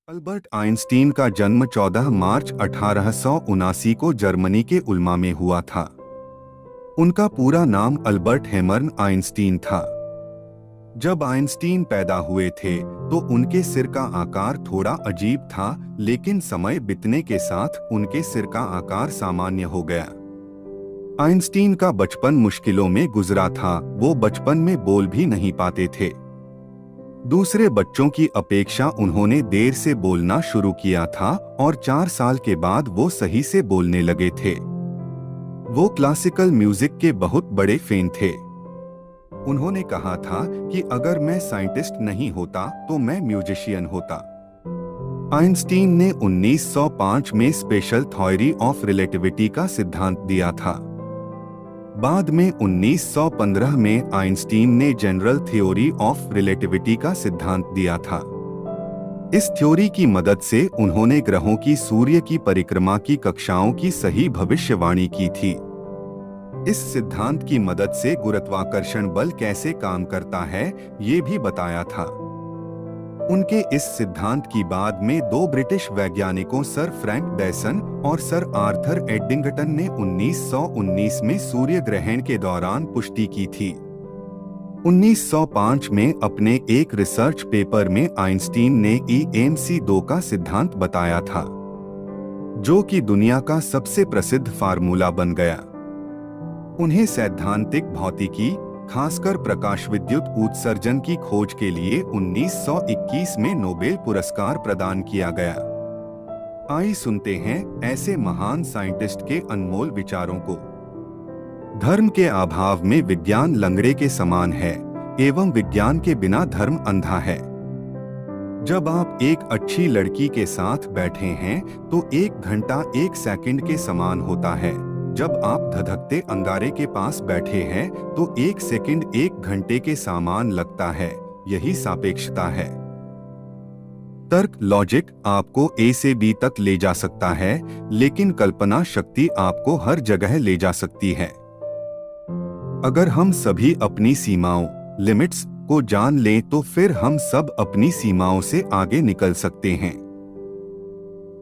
Albert Einstein का जन्म 14 मार्च 1879 को जर्मनी के उल्मा में हुआ था। उनका पूरा नाम अल्बर्ट हेमर्न आइंस्टीन था। जब आइंस्टीन पैदा हुए थे तो उनके सिर का आकार थोड़ा अजीब था, लेकिन समय बीतने के साथ उनके सिर का आकार सामान्य हो गया। आइंस्टीन का बचपन मुश्किलों में गुजरा था। वो बचपन में बोल भी नहीं पाते थे। दूसरे बच्चों की अपेक्षा उन्होंने देर से बोलना शुरू किया था और 4 साल के बाद वो सही से बोलने लगे थे। वो क्लासिकल म्यूजिक के बहुत बड़े फैन थे। उन्होंने कहा था कि अगर मैं साइंटिस्ट नहीं होता तो मैं म्यूजिशियन होता। आइंस्टीन ने 1905 में स्पेशल थ्योरी ऑफ रिलेटिविटी का सिद्धांत दिया था। बाद में 1915 में आइंस्टीन ने जनरल थ्योरी ऑफ रिलेटिविटी का सिद्धांत दिया था। इस थ्योरी की मदद से उन्होंने ग्रहों की सूर्य की परिक्रमा की कक्षाओं की सही भविष्यवाणी की थी। इस सिद्धांत की मदद से गुरुत्वाकर्षण बल कैसे काम करता है, ये भी बताया था। उनके इस सिद्धांत की बाद में 2 ब्रिटिश वैज्ञानिकों सर फ्रैंक डैसन और सर आर्थर एडिंगटन ने 1919 में सूर्य ग्रहण के दौरान पुष्टि की थी। 1905 में अपने एक रिसर्च पेपर में आइंस्टीन ने EMC2 का सिद्धांत बताया था, जो कि दुनिया का सबसे प्रसिद्ध फार्मूला बन गया। उन्हें सैद्धांतिक भौतिकी, खासकर प्रकाश विद्युत उत्सर्जन की खोज के लिए 1921 में नोबेल पुरस्कार प्रदान किया गया। आइए सुनते हैं ऐसे महान साइंटिस्ट के अनमोल विचारों को। धर्म के अभाव में विज्ञान लंगड़े के समान है एवं विज्ञान के बिना धर्म अंधा है। जब आप एक अच्छी लड़की के साथ बैठे हैं तो 1 घंटा 1 सेकंड के समान होता है। जब आप धधकते अंगारे के पास बैठे हैं तो 1 सेकंड 1 घंटे के समान लगता है। यही सापेक्षता है। तर्क लॉजिक आपको A से B तक ले जा सकता है, लेकिन कल्पना शक्ति आपको हर जगह ले जा सकती है। अगर हम सभी अपनी सीमाओं लिमिट्स को जान लें तो फिर हम सब अपनी सीमाओं से आगे निकल सकते हैं।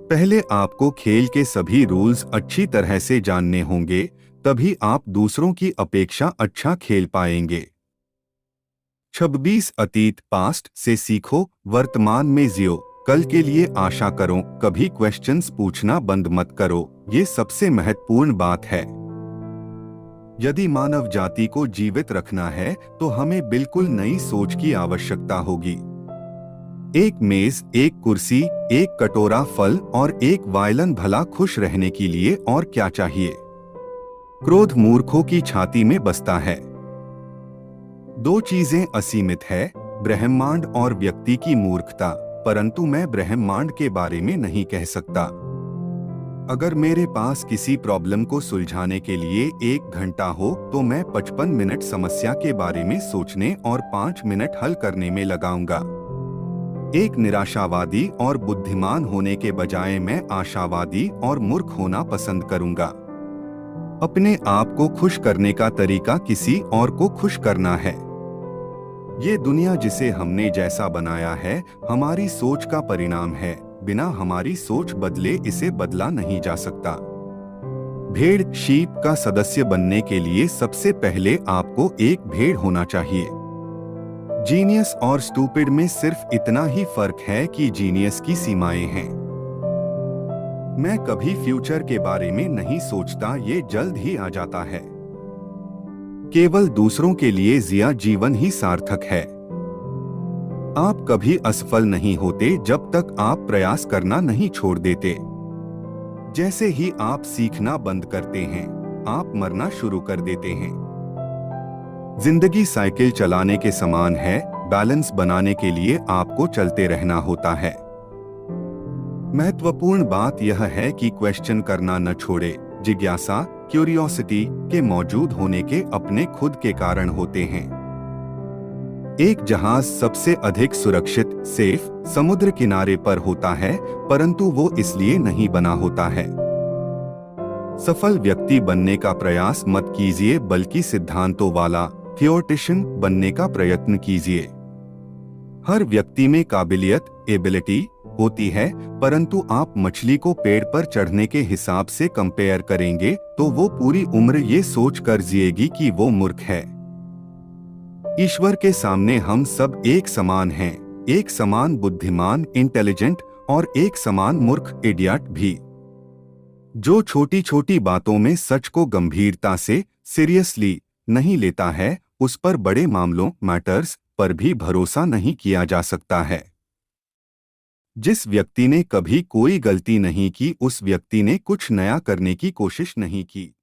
पहले आपको खेल के सभी रूल्स अच्छी तरह से जानने होंगे, तभी आप दूसरों की अपेक्षा अच्छा खेल पाएंगे। 26 अतीत पास्ट से सीखो, वर्तमान में जियो, कल के लिए आशा करो, कभी क्वेश्चंस पूछना बंद मत करो। ये सबसे महत्वपूर्ण बात है। यदि मानव जाति को जीवित रखना है तो हमें बिल्कुल नई सोच की आवश्यकता होगी। एक मेज, एक कुर्सी, एक कटोरा फल और एक वायलिन भला खुश रहने के लिए और क्या चाहिए। क्रोध मूर्खों की छाती में बसता है। 2 चीजें असीमित है, ब्रह्मांड और व्यक्ति की मूर्खता, परंतु मैं ब्रह्मांड के बारे में नहीं कह सकता। अगर मेरे पास किसी प्रॉब्लम को सुलझाने के लिए 1 घंटा हो तो मैं 55 मिनट समस्या के बारे में सोचने और 5 मिनट हल करने में लगाऊंगा। एक निराशावादी और बुद्धिमान होने के बजाय मैं आशावादी और मूर्ख होना पसंद करूंगा। अपने आप को खुश करने का तरीका किसी और को खुश करना है। ये दुनिया जिसे हमने जैसा बनाया है हमारी सोच का परिणाम है। बिना हमारी सोच बदले इसे बदला नहीं जा सकता। भेड़ शीप का सदस्य बनने के लिए सबसे पहले आपको एक भेड़ होना चाहिए। जीनियस और स्टूपिड में सिर्फ इतना ही फर्क है कि जीनियस की सीमाएं हैं। मैं कभी फ्यूचर के बारे में नहीं सोचता, ये जल्द ही आ जाता है। केवल दूसरों के लिए जिया जीवन ही सार्थक है। आप कभी असफल नहीं होते जब तक आप प्रयास करना नहीं छोड़ देते। जैसे ही आप सीखना बंद करते हैं, आप मरना शुरू कर देते हैं। जिंदगी साइकिल चलाने के समान है, बैलेंस बनाने के लिए आपको चलते रहना होता है। महत्वपूर्ण बात यह है कि क्वेश्चन करना न छोड़े। जिज्ञासा, क्यूरियोसिटी के मौजूद होने के अपने खुद के कारण होते हैं। एक जहाज सबसे अधिक सुरक्षित, सेफ समुद्र किनारे पर होता है, परंतु वो इसलिए नहीं बना होता है। सफल व्यक्ति बनने का प्रयास मत कीजिए, बल्कि सिद्धांतों वाला थियोटिशियन बनने का प्रयत्न कीजिए। हर व्यक्ति में काबिलियत, एबिलिटी होती है, परंतु आप मछली को पेड़ पर चढ़ने के हिसाब से कंपेयर करेंगे तो वो पूरी उम्र ये सोच कर जिएगी कि वो मूर्ख है। ईश्वर के सामने हम सब एक समान हैं, एक समान बुद्धिमान इंटेलिजेंट और एक समान मूर्ख इडियट भी। जो छोटी छोटी बातों में सच को गंभीरता से सीरियसली नहीं लेता है, उस पर बड़े मामलों मैटर्स पर भी भरोसा नहीं किया जा सकता है। जिस व्यक्ति ने कभी कोई गलती नहीं की, उस व्यक्ति ने कुछ नया करने की कोशिश नहीं की।